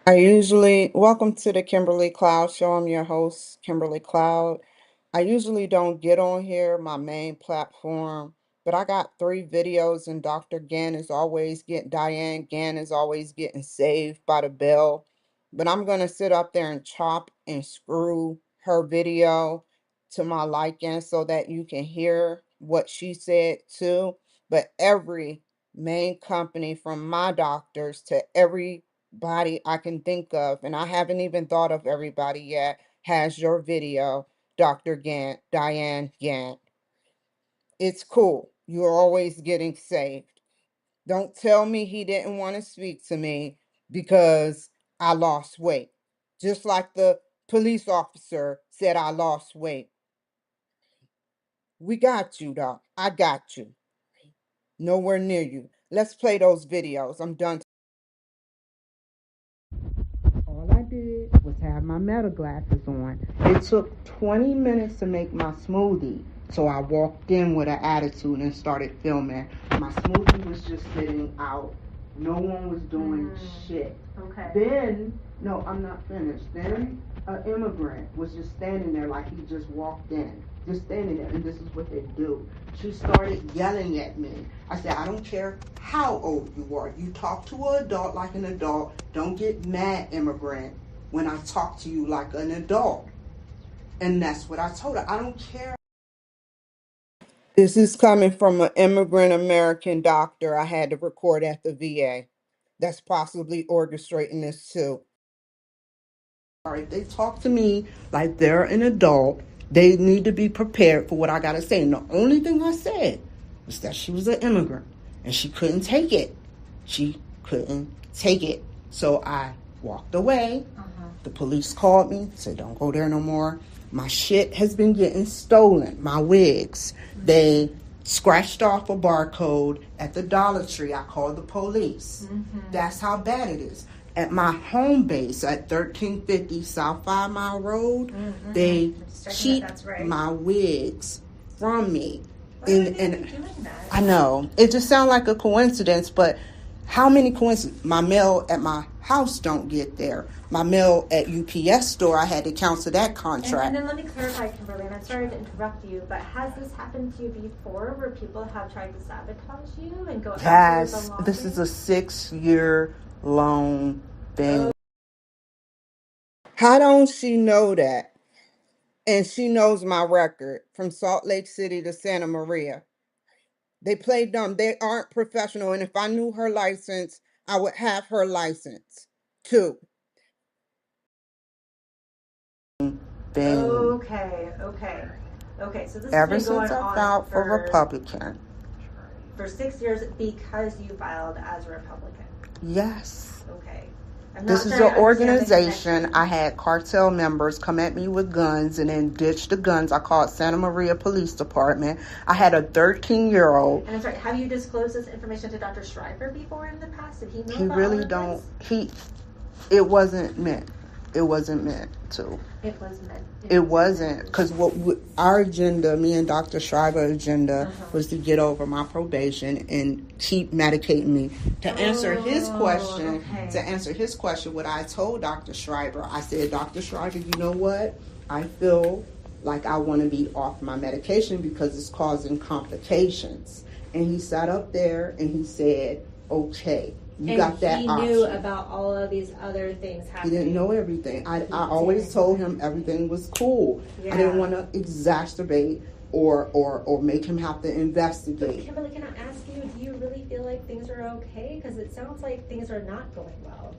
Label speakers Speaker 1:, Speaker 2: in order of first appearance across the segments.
Speaker 1: Welcome to the Kimberly Cloud Show. I'm your host, Kimberly Cloud. I usually don't get on here, my main platform, but I got 3 videos and Diane Gann is always getting saved by the bell. But I'm going to sit up there and chop and screw her video to my liking so that you can hear what she said too. But every main company from my doctors to everybody I can think of, and I haven't even thought of everybody yet, has your video, Dr. Gant, Diane Gant. It's cool. You're always getting saved. Don't tell me he didn't want to speak to me because I lost weight. Just like the police officer said I lost weight. We got you, Doc. I got you. Nowhere near you. Let's play those videos. I'm done. All I did was have my meta glasses on. It took 20 minutes to make my smoothie. So I walked in with an attitude and started filming. My smoothie was just sitting out. No one was doing shit.
Speaker 2: Okay.
Speaker 1: Then, no, I'm not finished. Then an immigrant was just standing there like he just walked in. Just standing there, and this is what they do. She started yelling at me. I said, I don't care how old you are. You talk to an adult like an adult. Don't get mad, immigrant, when I talk to you like an adult. And that's what I told her. I don't care. This is coming from an immigrant American doctor I had to record at the VA. That's possibly orchestrating this too. If they talk to me like they're an adult, they need to be prepared for what I gotta say. And the only thing I said was that she was an immigrant and she couldn't take it. She couldn't take it. So I walked away. The police called me, said, don't go there no more. My shit has been getting stolen, my wigs. They scratched off a barcode at the Dollar Tree. I called the police. That's how bad it is. At my home base at 1350 South 5 Mile Road, they cheat my wigs from me. And I know it just sounds like a coincidence, but how many coincidences? My mail at my house don't get there. My mail at UPS store, I had to cancel that contract.
Speaker 2: And then let me clarify, Kimberly, and I'm sorry to interrupt you, but has this happened to you before where people have tried to sabotage you and go after
Speaker 1: Yes,
Speaker 2: you?
Speaker 1: this is a 6-year long thing. How don't she know that? And she knows my record from Salt Lake City to Santa Maria. They play dumb. They aren't professional. And if I knew her license, I would have her license too.
Speaker 2: Okay. So this
Speaker 1: Ever
Speaker 2: has been
Speaker 1: since
Speaker 2: going
Speaker 1: I
Speaker 2: on
Speaker 1: filed for Republican.
Speaker 2: For 6 years because you filed as a Republican.
Speaker 1: Yes.
Speaker 2: Okay.
Speaker 1: This is an organization. I had cartel members come at me with guns and then ditch the guns. I called Santa Maria Police Department. I had a 13-year-old.
Speaker 2: And I'm sorry, have you disclosed this information to Dr. Schreiber before in the past? Did he know
Speaker 1: He
Speaker 2: about
Speaker 1: really
Speaker 2: all of
Speaker 1: don't.
Speaker 2: this?
Speaker 1: It wasn't meant. It wasn't meant to.
Speaker 2: It was meant.
Speaker 1: It wasn't, because our agenda, me and Dr. Schreiber's agenda, was to get over my probation and keep medicating me. To answer his question, what I told Dr. Schreiber, I said, Dr. Schreiber, you know what? I feel like I want to be off my medication because it's causing complications. And he sat up there and he said, okay. You got that option.
Speaker 2: He knew about all of these other things happening.
Speaker 1: He didn't know everything. I always told him everything was cool. Yeah. I didn't want to exacerbate or make him have to investigate.
Speaker 2: But Kimberly, can I ask you, do you really feel like things are okay? Because it sounds like things are not going well.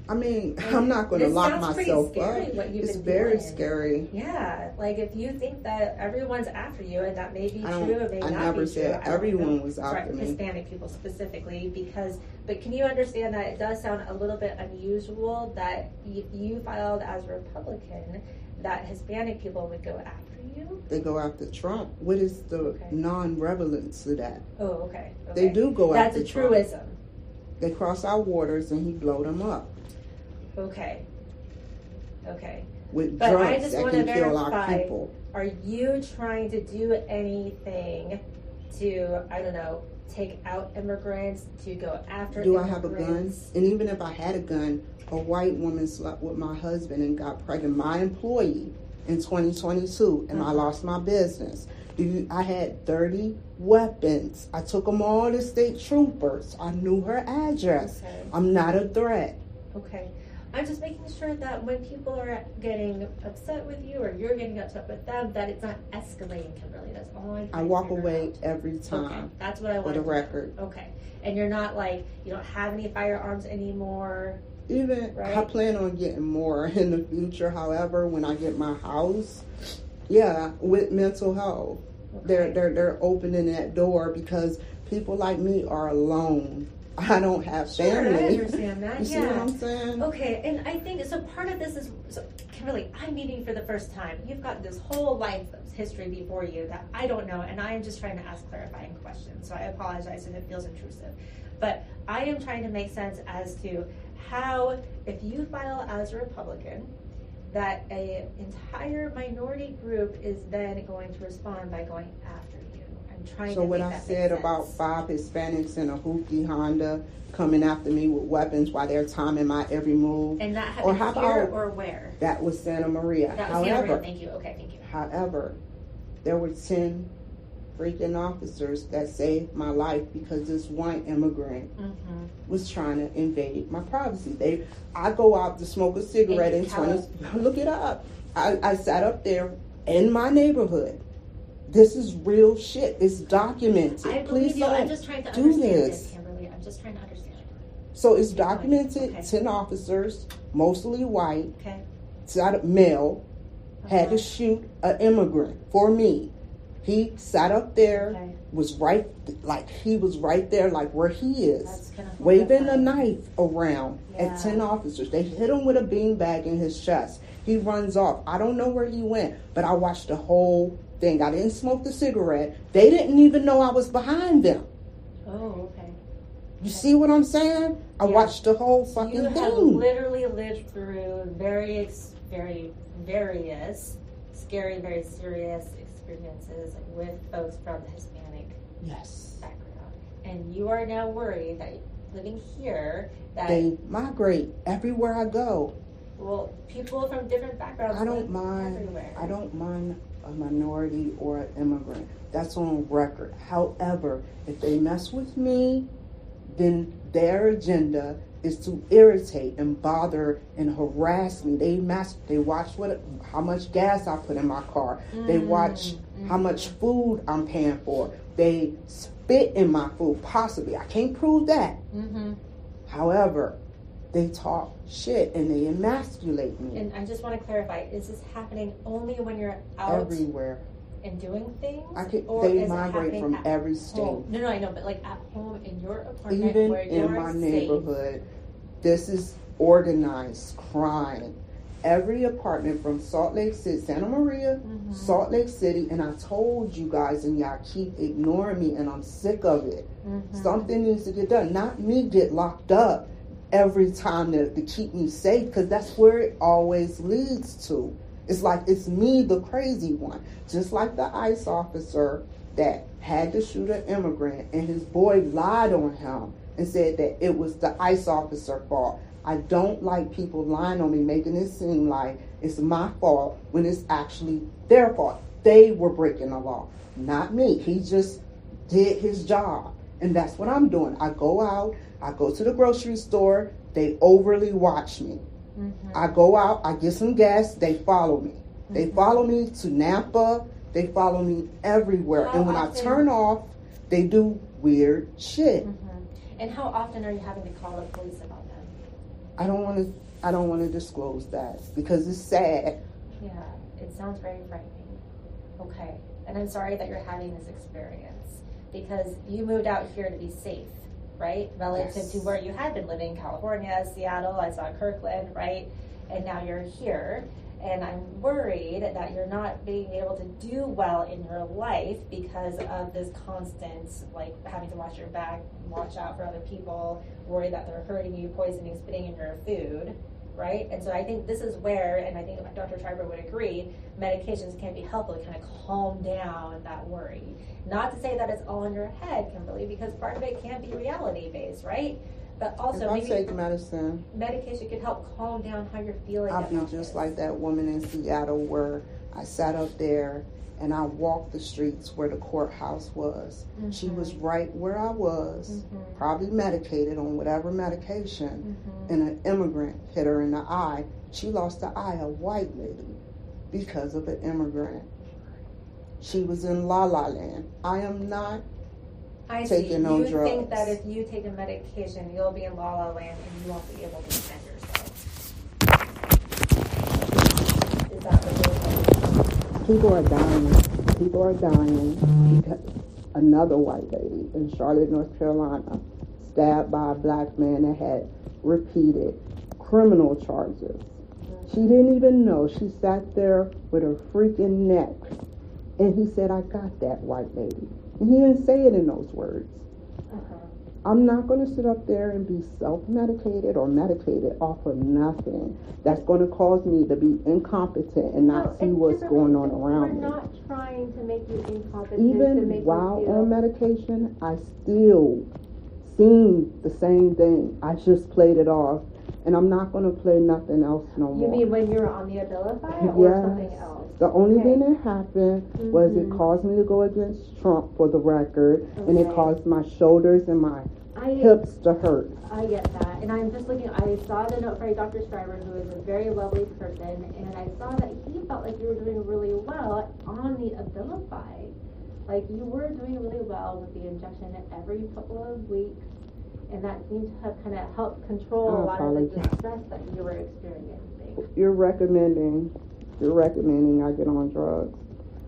Speaker 1: I mean, I'm not going to lock myself up. It's very scary.
Speaker 2: Yeah, like if you think that everyone's after you, and that may be true, it may not be true.
Speaker 1: I never said everyone was after me.
Speaker 2: Hispanic people specifically, but can you understand that it does sound a little bit unusual that if you filed as a Republican, that Hispanic people would go after you?
Speaker 1: They go after Trump. What is the non-relevance to that?
Speaker 2: Oh, okay.
Speaker 1: They do go after Trump.
Speaker 2: That's a truism.
Speaker 1: They cross our waters and he blowed them up.
Speaker 2: Okay.
Speaker 1: With
Speaker 2: but
Speaker 1: drugs
Speaker 2: I just
Speaker 1: that
Speaker 2: want
Speaker 1: can
Speaker 2: to
Speaker 1: kill our
Speaker 2: verify,
Speaker 1: people.
Speaker 2: are you trying to do anything to, I don't know, take out immigrants, to go after
Speaker 1: Do
Speaker 2: immigrants.
Speaker 1: I have a gun? And even if I had a gun, a white woman slept with my husband and got pregnant, my employee, in 2022, and I lost my business. I had 30 weapons. I took them all to state troopers. I knew her address.
Speaker 2: Okay.
Speaker 1: I'm not a threat.
Speaker 2: Okay. I'm just making sure that when people are getting upset with you or you're getting upset with them, that it's not escalating, Kimberly. That's all I'm
Speaker 1: I walk away every time.
Speaker 2: Okay. That's what I want
Speaker 1: for the record.
Speaker 2: Okay. And you're not like, you don't have any firearms anymore.
Speaker 1: Even,
Speaker 2: right?
Speaker 1: I plan on getting more in the future. However, when I get my house, yeah, with mental health,
Speaker 2: Okay.
Speaker 1: they're opening that door because people like me are alone. I don't have family.
Speaker 2: Sure, I understand that.
Speaker 1: You see what I'm saying?
Speaker 2: Okay, and I think so. Part of this is, so Kimberly, I'm meeting you for the first time. You've got this whole life history before you that I don't know, and I am just trying to ask clarifying questions. So I apologize if it feels intrusive, but I am trying to make sense as to how, if you file as a Republican, that an entire minority group is then going to respond by going after you. I'm trying
Speaker 1: So
Speaker 2: to
Speaker 1: what
Speaker 2: make
Speaker 1: I
Speaker 2: that
Speaker 1: said
Speaker 2: make
Speaker 1: about
Speaker 2: sense.
Speaker 1: 5 Hispanics in a hoopty Honda coming after me with weapons while they're timing my every move.
Speaker 2: And that
Speaker 1: or
Speaker 2: happened
Speaker 1: how
Speaker 2: here
Speaker 1: about,
Speaker 2: or where?
Speaker 1: That was Santa Maria.
Speaker 2: That was
Speaker 1: However,
Speaker 2: Santa Maria. Thank you. Okay, thank you.
Speaker 1: However, there were 10 freaking officers that saved my life because this one immigrant was trying to invade my privacy. I go out to smoke a cigarette in 20. Look it up. I sat up there in my neighborhood. This is real shit. It's documented.
Speaker 2: I
Speaker 1: Please
Speaker 2: believe you.
Speaker 1: don't
Speaker 2: I'm just trying to
Speaker 1: do
Speaker 2: understand
Speaker 1: this.
Speaker 2: it, Kimberly. I'm just trying to understand it.
Speaker 1: So it's documented.
Speaker 2: Okay.
Speaker 1: 10 officers, mostly white,
Speaker 2: Okay.
Speaker 1: male, had to shoot an immigrant for me. He sat up there,
Speaker 2: Okay.
Speaker 1: was right, like he was right there, like where he is,
Speaker 2: That's kind of
Speaker 1: waving a
Speaker 2: horrifying.
Speaker 1: knife around at 10 officers. They hit him with a beanbag in his chest. He runs off. I don't know where he went, but I watched the whole thing. I didn't smoke the cigarette. They didn't even know I was behind them.
Speaker 2: Oh, okay.
Speaker 1: You see what I'm saying? I
Speaker 2: Yeah.
Speaker 1: watched the whole fucking
Speaker 2: You have
Speaker 1: thing.
Speaker 2: literally lived through various, scary, very serious experiences with folks from the Hispanic
Speaker 1: Yes.
Speaker 2: background. And you are now worried that living here, that,
Speaker 1: They migrate everywhere I go.
Speaker 2: well, people from different backgrounds
Speaker 1: I don't
Speaker 2: live
Speaker 1: mind.
Speaker 2: everywhere.
Speaker 1: I don't mind a minority or an immigrant. That's on record. However, if they mess with me, then their agenda is to irritate and bother and harass me. They watch how much gas I put in my car. They watch how much food I'm paying for. They spit in my food, possibly. I can't prove that. However, they talk shit and they emasculate me.
Speaker 2: And I just want to clarify, is this happening only when you're out
Speaker 1: Everywhere.
Speaker 2: and doing things?
Speaker 1: They
Speaker 2: is it
Speaker 1: migrate
Speaker 2: happening
Speaker 1: from
Speaker 2: at
Speaker 1: every state.
Speaker 2: home? No, I know, but like at home in your apartment
Speaker 1: Even
Speaker 2: where
Speaker 1: in
Speaker 2: you're
Speaker 1: my
Speaker 2: safe.
Speaker 1: neighborhood, this is organized crime. Every apartment from Salt Lake City, Santa Maria, Salt Lake City, and I told you guys and y'all keep ignoring me and I'm sick of it. Something needs to get done. Not me get locked up every time to keep me safe, because that's where it always leads to. It's like it's me, the crazy one. Just like the ICE officer that had to shoot an immigrant and his boy lied on him and said that it was the ICE officer's fault. I don't like people lying on me, making it seem like it's my fault when it's actually their fault. They were breaking the law, not me. He just did his job. And that's what I'm doing. I go out, I go to the grocery store, they overly watch me. I go out, I get some gas, they follow me. They follow me to Napa, they follow me everywhere.
Speaker 2: How
Speaker 1: and when
Speaker 2: often-
Speaker 1: I turn off, they do weird shit.
Speaker 2: And how often are you having to call the police about them?
Speaker 1: I don't want to disclose that because it's sad.
Speaker 2: Yeah, it sounds very frightening. Okay, and I'm sorry that you're having this experience because you moved out here to be safe, right? Relative
Speaker 1: Yes.
Speaker 2: to where you had been living, California, Seattle, I saw Kirkland, right? And now you're here. And I'm worried that you're not being able to do well in your life because of this constant, like, having to watch your back, watch out for other people, worry that they're hurting you, poisoning, spitting in your food, right? And so I think this is where, and I think Dr. Schreiber would agree, medications can be helpful to kind of calm down that worry. Not to say that it's all in your head, Kimberly, because part of it can be reality-based, right? But also,
Speaker 1: if I
Speaker 2: maybe
Speaker 1: take medicine,
Speaker 2: medication could help calm down how you're feeling.
Speaker 1: I'll be just like that woman in Seattle where I sat up there and I walked the streets where the courthouse was.
Speaker 2: Mm-hmm.
Speaker 1: She was right where I was, probably medicated on whatever medication, and an immigrant hit her in the eye. She lost the eye, a white lady, because of an immigrant. She was in La La Land. I am not taking no drugs.
Speaker 2: You think that if you take a medication, you'll be in La La Land and you won't be able to defend yourself. Is that the real?
Speaker 1: People are dying. People are dying because another white lady in Charlotte, North Carolina, stabbed by a black man that had repeated criminal charges. She didn't even know. She sat there with her freaking neck. And he said, I got that white lady. And he didn't say it in those words. I'm not going to sit up there and be self-medicated or medicated off of nothing that's going to cause me to be incompetent and not see what's going on around me.
Speaker 2: We're not trying to make you incompetent.
Speaker 1: Even while on medication, I still seen the same thing. I just played it off. And I'm not going to play nothing else no more.
Speaker 2: You mean when you're on the Abilify or something else?
Speaker 1: The only thing that happened was it caused me to go against Trump for the record, and it caused my shoulders and my hips to hurt.
Speaker 2: I get that. And I'm just looking, I saw the note from Dr. Schreiber, who is a very lovely person, and I saw that he felt like you were doing really well on the Abilify. Like you were doing really well with the injection every couple of weeks. And that seems to have kind of helped control a lot of the distress that you were experiencing.
Speaker 1: You're recommending I get on drugs.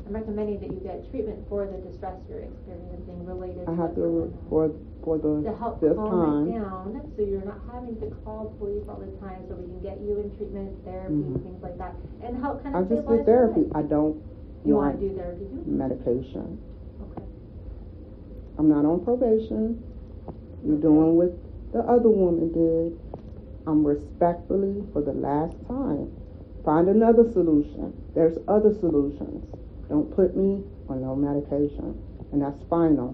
Speaker 2: I'm recommending that you get treatment for the distress you're experiencing related
Speaker 1: I have to for the
Speaker 2: to help
Speaker 1: fifth
Speaker 2: calm
Speaker 1: time.
Speaker 2: it down, so you're not having to call police all the time, so we can get you in treatment, therapy, things like that, and help kind of.
Speaker 1: I just do therapy. I don't.
Speaker 2: You want to do therapy too?
Speaker 1: Medication.
Speaker 2: Okay.
Speaker 1: I'm not on probation. You're doing what the other woman did. I'm respectfully, for the last time, find another solution. There's other solutions. Don't put me on no medication. And that's final.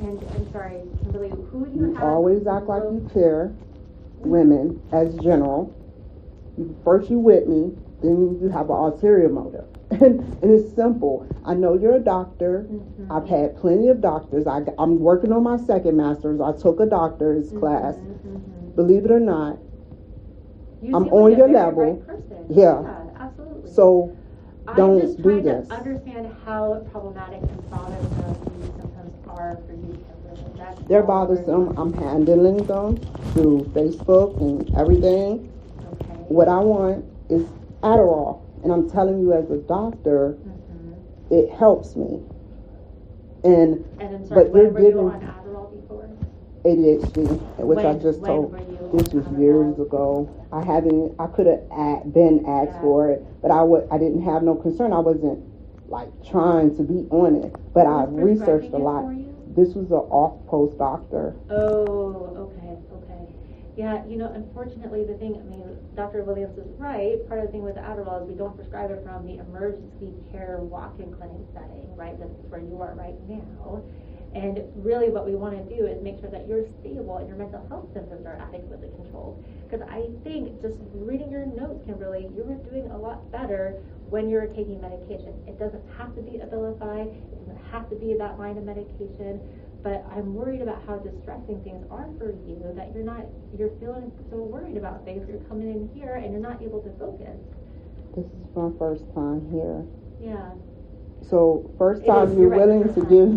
Speaker 2: And I'm sorry, Kimberly, who do you have?
Speaker 1: Always act like you care, women, as general. First you with me, then you have an ulterior motive. And it's simple. I know you're a doctor. I've had plenty of doctors. I'm working on my second master's. I took a doctor's class. Believe it or not, I'm on your level. Yeah,
Speaker 2: absolutely.
Speaker 1: So don't do this.
Speaker 2: I'm just trying to understand how problematic and bothersome these symptoms are for you.
Speaker 1: They're bothersome. I'm handling them through Facebook and everything.
Speaker 2: Okay.
Speaker 1: What I want is Adderall. And I'm telling you as a doctor, it helps me. And
Speaker 2: I'm sorry,
Speaker 1: but
Speaker 2: when were you on Adderall before?
Speaker 1: ADHD, which I just told. This was years ago. I could have been asked for it, but I didn't have no concern. I wasn't like trying to be on it, but I researched a lot. This was an off-post doctor.
Speaker 2: Oh, okay. Yeah, unfortunately, the thing, Dr. Williams is right. Part of the thing with Adderall is we don't prescribe it from the emergency care walk-in clinic setting, right? That's where you are right now. And really what we want to do is make sure that you're stable and your mental health symptoms are adequately controlled. Because I think just reading your notes, Kimberly, you were doing a lot better when you're taking medication. It doesn't have to be Abilify. It doesn't have to be that line of medication. But I'm worried about how distressing things are for you, that you're feeling so worried about things. You're coming in here and you're not able to focus.
Speaker 1: This is my first time here.
Speaker 2: Yeah.
Speaker 1: So you're willing to give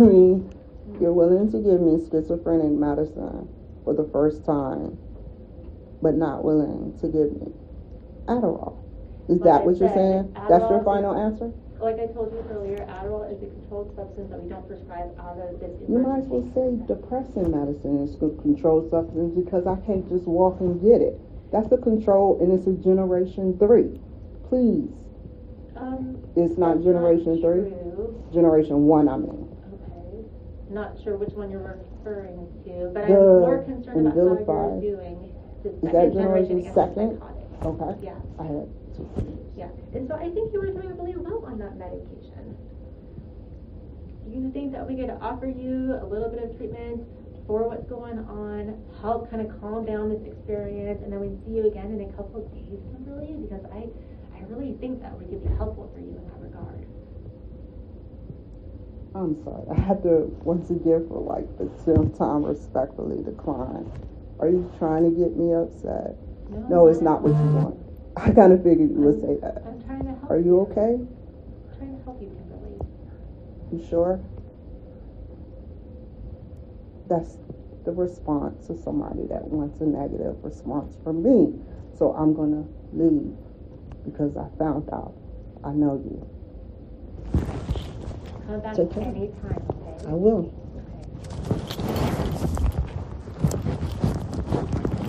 Speaker 1: me schizophrenic medicine for the first time, but not willing to give me Adderall. Is that what you're saying? That's your final answer?
Speaker 2: Like I told you earlier, Adderall is a controlled substance that we don't prescribe out of this emergency.
Speaker 1: You might as well say depressant medicine is a controlled substance because I can't just walk and get it. That's a control, and it's a generation 3. Please. It's not generation 3? Generation 1, I mean.
Speaker 2: Okay. not sure which one you're referring to, but I'm more concerned about how you're doing the second generation antipsychotics.
Speaker 3: Okay.
Speaker 2: Yeah.
Speaker 3: I had two.
Speaker 2: Yeah. And so I think you were doing really well on that medication. Do you think that we could offer you a little bit of treatment for what's going on, help kind of calm down this experience, and then we see you again in a couple of days, Kimberly? Because I really think that we could be helpful for you in that regard.
Speaker 3: I'm sorry. I had to, once again, for like the 10th time, respectfully decline. Are you trying to get me upset? No, it's not what you want. I kind of figured you would say that.
Speaker 2: I'm trying to help.
Speaker 3: Are you okay?
Speaker 2: I'm trying to help you, Kimberly.
Speaker 3: You sure? That's the response to somebody that wants a negative response from me. So I'm going to leave because I found out. I know you.
Speaker 2: Come back
Speaker 3: Take care.
Speaker 2: anytime, okay?
Speaker 3: I will.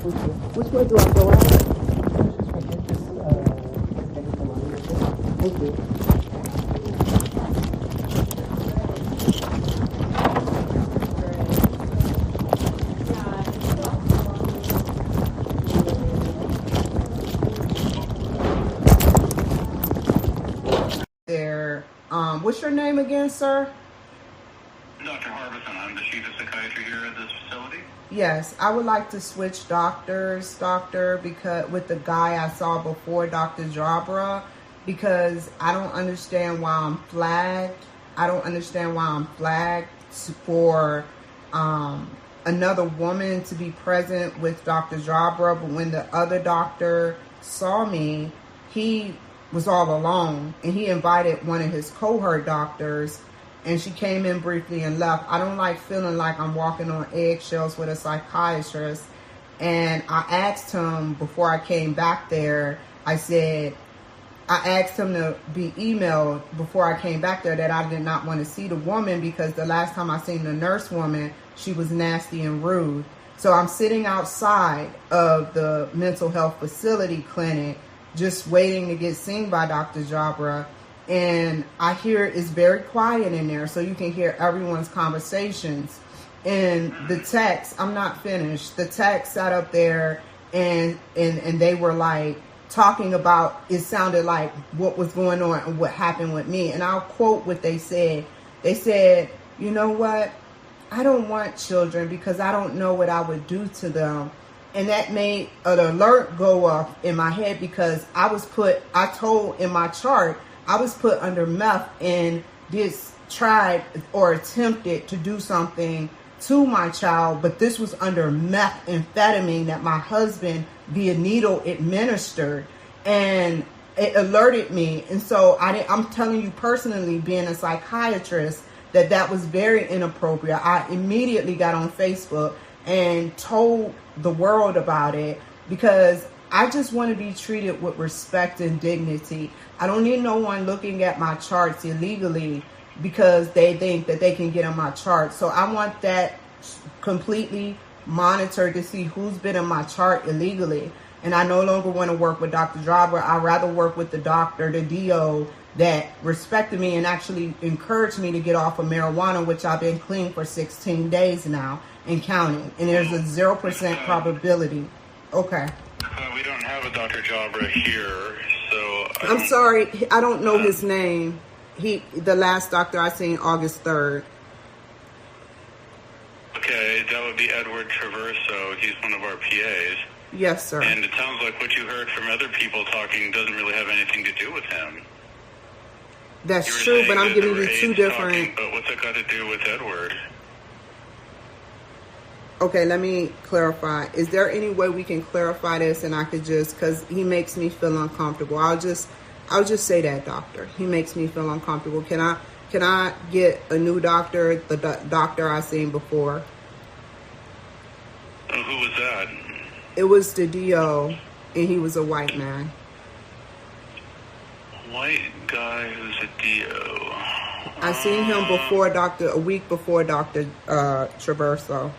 Speaker 2: Okay.
Speaker 3: Which way do I go out? Thank you. There. What's your name again, sir?
Speaker 4: Dr. Harbison, I'm the chief of psychiatry here at this facility.
Speaker 3: Yes, I would like to switch doctors, doctor, because with the guy I saw before, Dr. Jabra, because I don't understand why I'm flagged. I don't understand why I'm flagged for another woman to be present with Dr. Jabra, but when the other doctor saw me, he was all alone, and he invited one of his cohort doctors, and she came in briefly and left. I don't like feeling like I'm walking on eggshells with a psychiatrist. And I asked him before I came back there, I asked him to be emailed before I came back there that I did not want to see the woman because the last time I seen the nurse woman, she was nasty and rude. So I'm sitting outside of the mental health facility clinic just waiting to get seen by Dr. Jabra. And I hear it's very quiet in there, so you can hear everyone's conversations. And the text, I'm not finished. The text sat up there and they were like talking about, it sounded like what was going on and what happened with me. And I'll quote what they said. They said, you know what? I don't want children because I don't know what I would do to them. And that made an alert go up in my head because I told in my chart, I was put under meth and tried or attempted to do something to my child, but this was under methamphetamine that my husband via needle administered, and it alerted me. And so I'm telling you personally, being a psychiatrist, that was very inappropriate. I immediately got on Facebook and told the world about it because I just want to be treated with respect and dignity. I don't need no one looking at my charts illegally because they think that they can get on my chart. So I want that completely monitored to see who's been in my chart illegally. And I no longer want to work with Dr. Jabra. I'd rather work with the doctor, the DO, that respected me and actually encouraged me to get off of marijuana, which I've been clean for 16 days now and counting. And there's a 0% probability. Okay.
Speaker 4: We don't have a Dr. Jabra here, so...
Speaker 3: I'm sorry, I don't know his name. The last doctor I seen August 3rd.
Speaker 4: Okay, that would be Edward Traverso. He's one of our PAs.
Speaker 3: Yes, sir.
Speaker 4: And it sounds like what you heard from other people talking doesn't really have anything to do with him.
Speaker 3: That's true, but I'm giving you two different...
Speaker 4: Talking, but what's that got to do with Edward?
Speaker 3: Okay, let me clarify. Is there any way we can clarify this and I could just, because he makes me feel uncomfortable. I'll just say that, doctor. He makes me feel uncomfortable. Can I get a new doctor, the doctor I seen before?
Speaker 4: Who was that?
Speaker 3: It was the DO, and he was a white man.
Speaker 4: White guy who's a DO.
Speaker 3: I seen him a week before Dr. Traverso.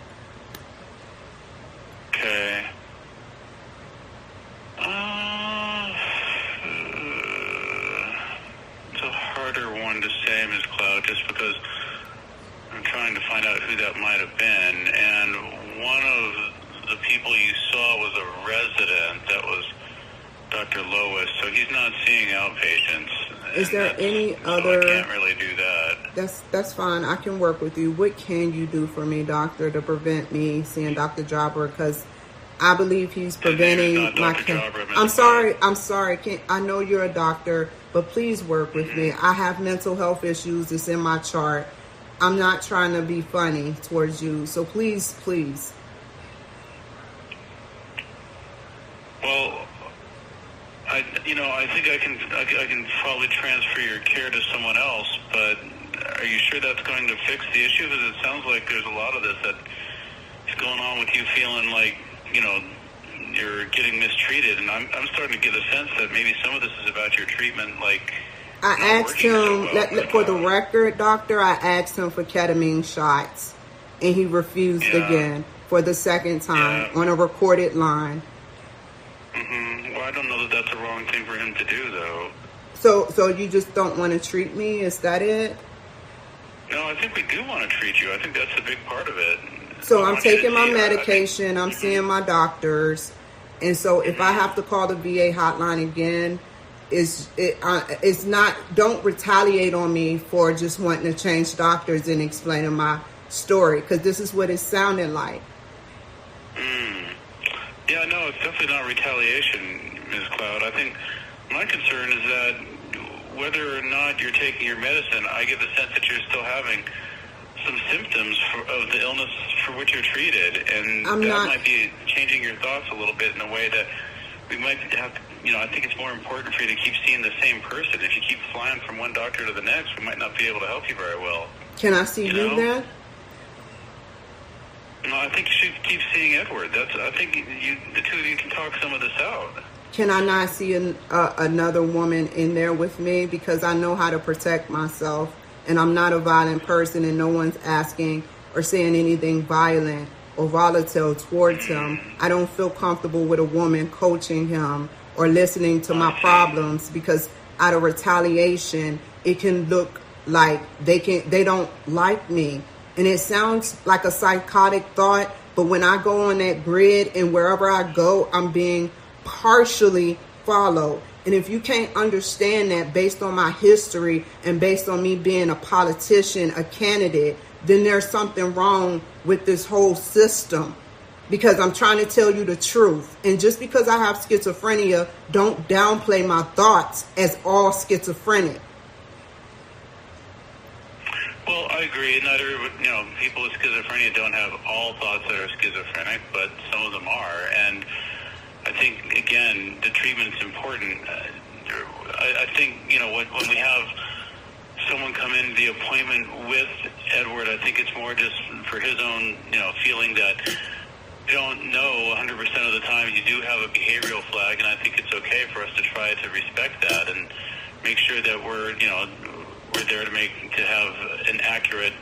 Speaker 4: Okay. It's a harder one to say, Ms. Cloud, just because I'm trying to find out who that might have been, and one of the people you saw was a resident. That was Dr. Lois, so he's not seeing outpatients.
Speaker 3: Is there any
Speaker 4: so
Speaker 3: other...
Speaker 4: I can't really do that.
Speaker 3: That's fine. I can work with you. What can you do for me, doctor, to prevent me seeing Dr. Jobber? Because I believe he's preventing my... I'm sorry. I know you're a doctor, but please work with me. I have mental health issues. It's in my chart. I'm not trying to be funny towards you. So please.
Speaker 4: Well, I think I can probably transfer your care to someone else, but are you sure that's going to fix the issue? Because it sounds like there's a lot of this that is going on with you feeling like, you're getting mistreated, and I'm starting to get a sense that maybe some of this is about your treatment, like...
Speaker 3: I asked him, for the record, doctor, I asked him for ketamine shots, and he refused again for the second time on a recorded line.
Speaker 4: Mm-hmm. Well, I don't know that that's the wrong thing for him to do, though.
Speaker 3: So you just don't want to treat me? Is that it?
Speaker 4: No, I think we do want to treat you. I think that's a big part of it.
Speaker 3: So I'm taking my medication. I'm seeing my doctors. And so if I have to call the VA hotline again, it's not, don't retaliate on me for just wanting to change doctors and explaining my story, because this is what it's sounding like.
Speaker 4: Yeah, no, it's definitely not retaliation, Ms. Cloud. I think my concern is that whether or not you're taking your medicine, I get the sense that you're still having some symptoms of the illness for which you're treated, and might be changing your thoughts a little bit in a way that we might have to, I think it's more important for you to keep seeing the same person. If you keep flying from one doctor to the next, we might not be able to help you very well.
Speaker 3: Can I see you then?
Speaker 4: No, I think you should keep seeing Edward. I think the two of you can talk some of this out.
Speaker 3: Can I not see another woman in there with me? Because I know how to protect myself, and I'm not a violent person, and no one's asking or saying anything violent or volatile towards him. I don't feel comfortable with a woman coaching him or listening to my problems, because out of retaliation, it can look like they don't like me. And it sounds like a psychotic thought, but when I go on that grid and wherever I go, I'm being partially followed. And if you can't understand that based on my history and based on me being a politician, a candidate, then there's something wrong with this whole system, because I'm trying to tell you the truth. And just because I have schizophrenia, don't downplay my thoughts as all schizophrenic.
Speaker 4: Well, I agree. Not everybody, people with schizophrenia don't have all thoughts that are schizophrenic, but some of them are. And I think, again, the treatment's important. I think, when we have someone come in the appointment with Edward, I think it's more just for his own, feeling that you don't know 100% of the time you do have a behavioral flag, and I think it's okay for us to try to respect that and make sure that we're there to have an accurate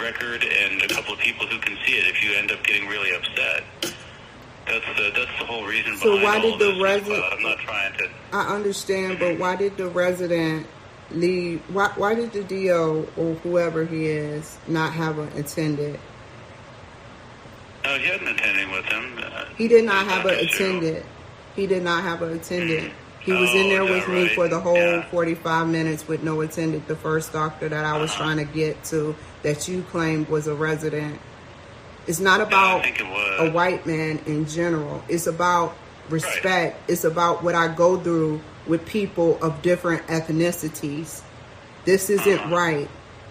Speaker 4: record and a couple of people who can see it if you end up getting really upset. That's the whole reason behind all this. So why did the resident... I'm not trying to...
Speaker 3: I understand, but why did the resident leave? Why did the DO or whoever he is not have an attendant?
Speaker 4: No, he had an attendant with him.
Speaker 3: He did not have an attendant. He did not have an attendant. He was in there with me for the whole 45 minutes with no attendant. The first doctor that I was trying to get to that you claimed was a resident. It's not about a white man in general. It's about respect. Right. It's about what I go through with people of different ethnicities. This isn't right.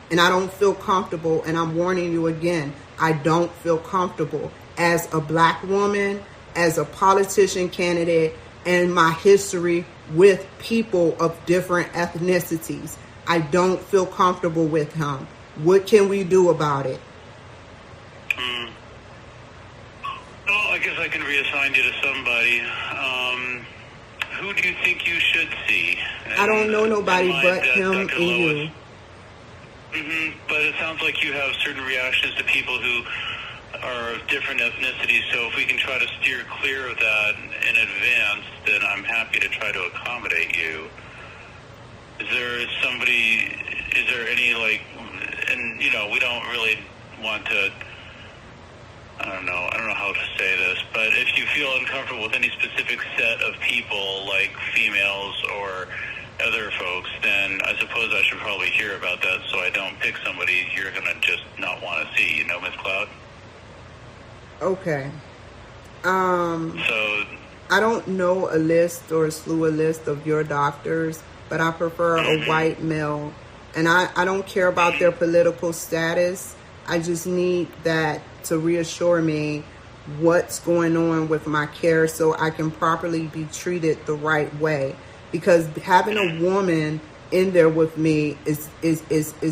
Speaker 3: And I don't feel comfortable. And I'm warning you again, I don't feel comfortable as a black woman, as a politician candidate, and my history with people of different ethnicities. I don't feel comfortable with him. What can we do about it?
Speaker 4: Well, I guess I can reassign you to somebody. Who do you think you should see?
Speaker 3: I don't know nobody but him and you.
Speaker 4: But it sounds like you have certain reactions to people who are of different ethnicities, so if we can try to steer clear of that in advance, then I'm happy to try to accommodate you. Is there any, and we don't really want to, I don't know how to say this, but if you feel uncomfortable with any specific set of people, like females or other folks, then I suppose I should probably hear about that so I don't pick somebody you're going to just not want to see, Ms. Cloud?
Speaker 3: Okay.
Speaker 4: So,
Speaker 3: I don't know a list or a slew of list of your doctors, but I prefer a white male. And I don't care about their political status. I just need that to reassure me what's going on with my care so I can properly be treated the right way. Because having a woman in there with me is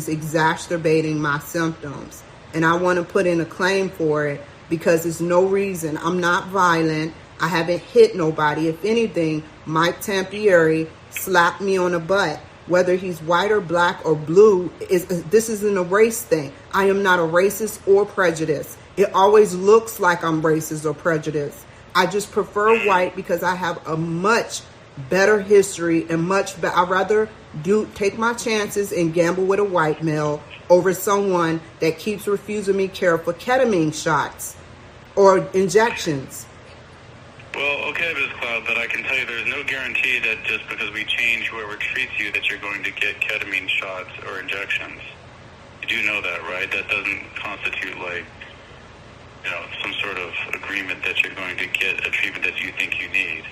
Speaker 3: exacerbating my symptoms. And I want to put in a claim for it because there's no reason. I'm not violent. I haven't hit nobody. If anything, Mike Tampieri slapped me on the butt. Whether he's white or black or blue, this isn't a race thing. I am not a racist or prejudiced. It always looks like I'm racist or prejudiced. I just prefer white because I have a much better history and I'd rather take my chances and gamble with a white male over someone that keeps refusing me care for ketamine shots or injections.
Speaker 4: Well, okay, Ms. Cloud, but I can tell you there's no guarantee that just because we change whoever treats you that you're going to get ketamine shots or injections. You do know that, right? That doesn't constitute some sort of agreement that you're going to get a treatment that you think you need.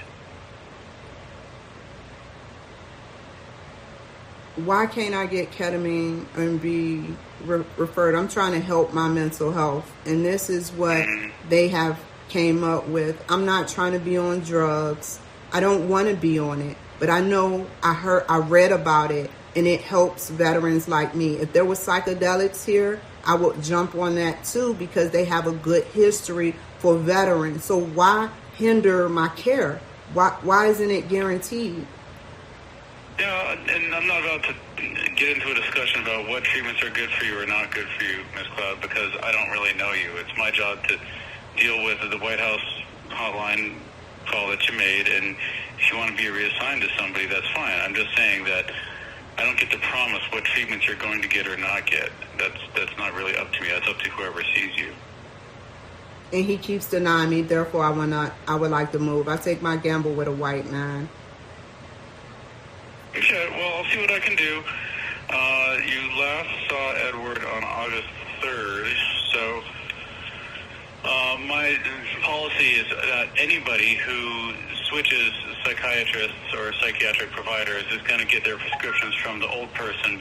Speaker 3: Why can't I get ketamine and be referred? I'm trying to help my mental health, and this is what they have came up with. I'm not trying to be on drugs. I don't want to be on it, but I know I read about it, and it helps veterans like me. If there was psychedelics here, I would jump on that too because they have a good history for veterans. So why hinder my care? Why isn't it guaranteed?
Speaker 4: Yeah, and I'm not about to get into a discussion about what treatments are good for you or not good for you, Ms. Cloud, because I don't really know you. It's my job to deal with the White House hotline call that you made, and if you want to be reassigned to somebody, that's fine. I'm just saying that I don't get to promise what treatments you're going to get or not get. That's not really up to me. That's up to whoever sees you.
Speaker 3: And he keeps denying me, therefore I would like to move. I take my gamble with a white man.
Speaker 4: Okay, well, I'll see what I can do. You last saw Edward on August 3rd, so my policy is that anybody who switches psychiatrists or psychiatric providers is going to get their prescriptions from the old person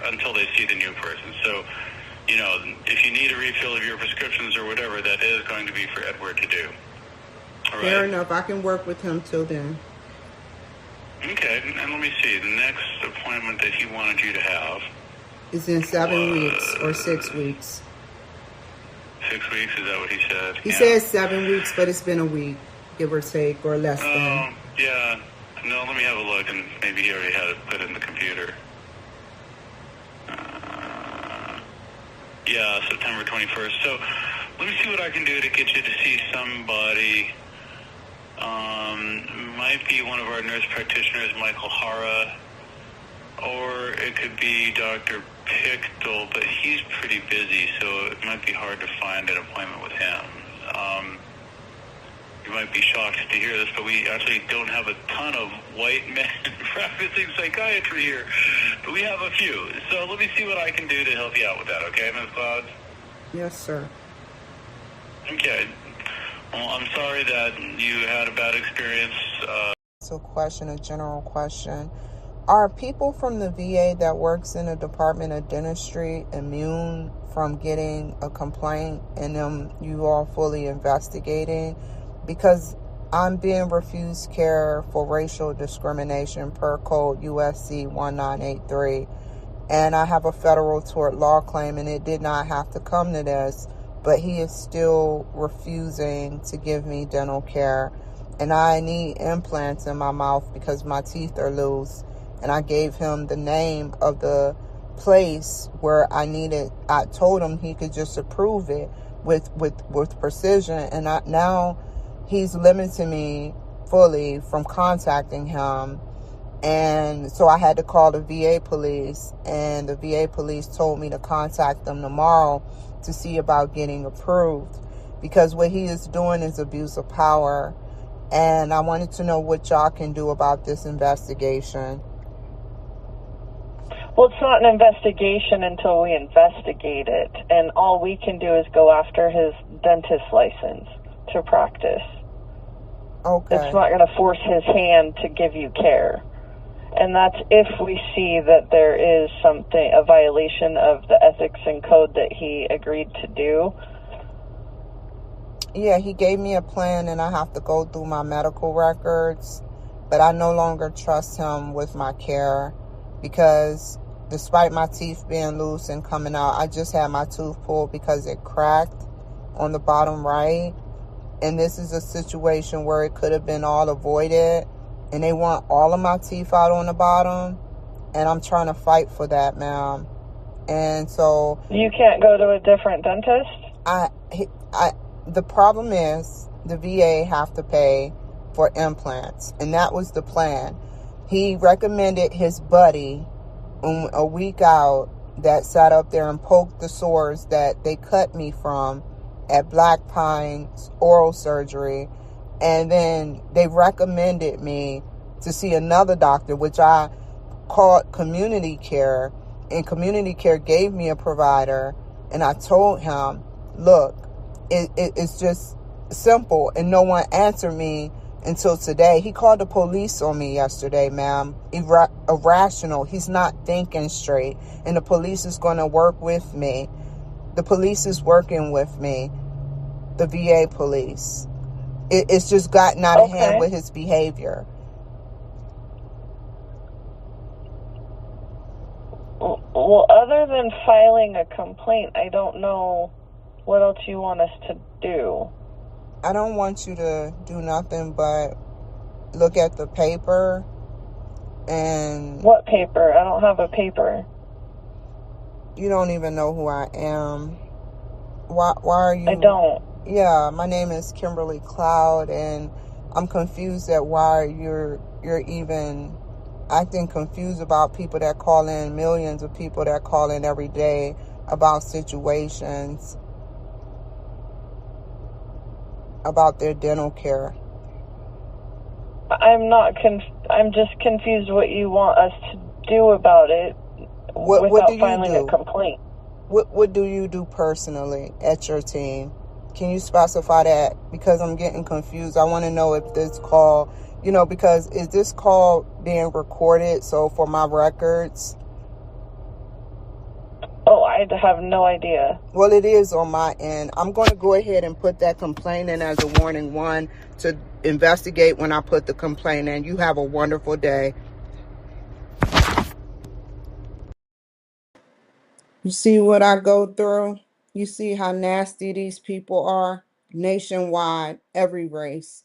Speaker 4: until they see the new person. So, if you need a refill of your prescriptions or whatever, that is going to be for Edward to do. All right?
Speaker 3: Fair enough. I can work with him till then.
Speaker 4: Okay, and let me see. The next appointment that he wanted you to have
Speaker 3: is in 7 weeks or 6 weeks.
Speaker 4: 6 weeks, is that what he said?
Speaker 3: He said 7 weeks, but it's been a week, give or take, or less than.
Speaker 4: Yeah. No, let me have a look, and maybe he already had it put in the computer. Yeah, September 21st. So let me see what I can do to get you to see somebody. Might be one of our nurse practitioners, Michael Hara, or it could be Dr. Pichtel, but he's pretty busy, so it might be hard to find an appointment with him. You might be shocked to hear this, but we actually don't have a ton of white men practicing psychiatry here, but we have a few. So let me see what I can do to help you out with that, okay, Ms. Cloud?
Speaker 3: Yes, sir.
Speaker 4: Okay. Well, I'm sorry that you had a bad experience.
Speaker 3: A general question. Are people from the VA that works in the Department of Dentistry immune from getting a complaint and them you all fully investigating? Because I'm being refused care for racial discrimination per code USC 1983. And I have a federal tort law claim, and it did not have to come to this, but he is still refusing to give me dental care. And I need implants in my mouth because my teeth are loose. And I gave him the name of the place where I told him he could just approve it with precision. And now he's limiting me fully from contacting him. And so I had to call the VA police, and the VA police told me to contact them tomorrow to see about getting approved, because what he is doing is abuse of power. And I wanted to know what y'all can do about this investigation.
Speaker 5: Well, it's not an investigation until we investigate it, and all we can do is go after his dentist license to practice.
Speaker 3: Okay.
Speaker 5: It's not going to force his hand to give you care. And that's if we see that there is something, a violation of the ethics and code that he agreed to do.
Speaker 3: Yeah, he gave me a plan, and I have to go through my medical records, but I no longer trust him with my care, because despite my teeth being loose and coming out, I just had my tooth pulled because it cracked on the bottom right. And this is a situation where it could have been all avoided, and they want all of my teeth out on the bottom, and I'm trying to fight for that, ma'am. And so
Speaker 5: you can't go to a different dentist?
Speaker 3: The problem is the VA have to pay for implants, and that was the plan. He recommended his buddy a week out that sat up there and poked the sores that they cut me from at Black Pines Oral Surgery, and then they recommended me to see another doctor, which I called Community Care, and Community Care gave me a provider, and I told him, look, it's just simple, and no one answered me until today. He called the police on me yesterday, ma'am. Irrational. He's not thinking straight, and the police is going to work with me. The police is working with me, the VA police. It's just gotten out of hand with his behavior.
Speaker 5: Well, other than filing a complaint, I don't know what else you want us to do.
Speaker 3: I don't want you to do nothing but look at the paper. And
Speaker 5: what paper? I don't have a paper.
Speaker 3: You don't even know who I am. Why are you?
Speaker 5: I don't.
Speaker 3: Yeah, my name is Kimberly Cloud, and I'm confused at why you're even acting confused about people that call in, millions of people that call in every day about situations about their dental care.
Speaker 5: I'm just confused what you want us to do about it without filing a complaint.
Speaker 3: What do you do personally at your team? Can you specify that? Because I'm getting confused. I want to know if this call, because is this call being recorded? So for my records?
Speaker 5: Oh, I have no idea.
Speaker 3: Well, it is on my end. I'm going to go ahead and put that complaint in as a warning one to investigate when I put the complaint in. You have a wonderful day. You see what I go through? You see how nasty these people are? Nationwide, every race.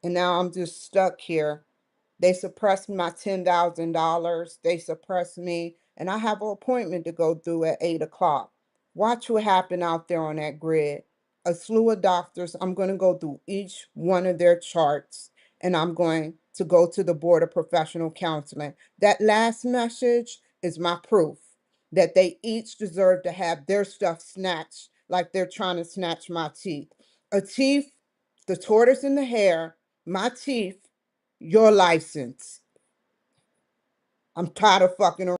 Speaker 3: And now I'm just stuck here. They suppressed my $10,000. They suppressed me. And I have an appointment to go through at 8 o'clock. Watch what happened out there on that grid. A slew of doctors. I'm going to go through each one of their charts. And I'm going to go to the Board of Professional Counseling. That last message is my proof that they each deserve to have their stuff snatched like they're trying to snatch my teeth. A teeth, the tortoise in the hair, my teeth, your license. I'm tired of fucking around.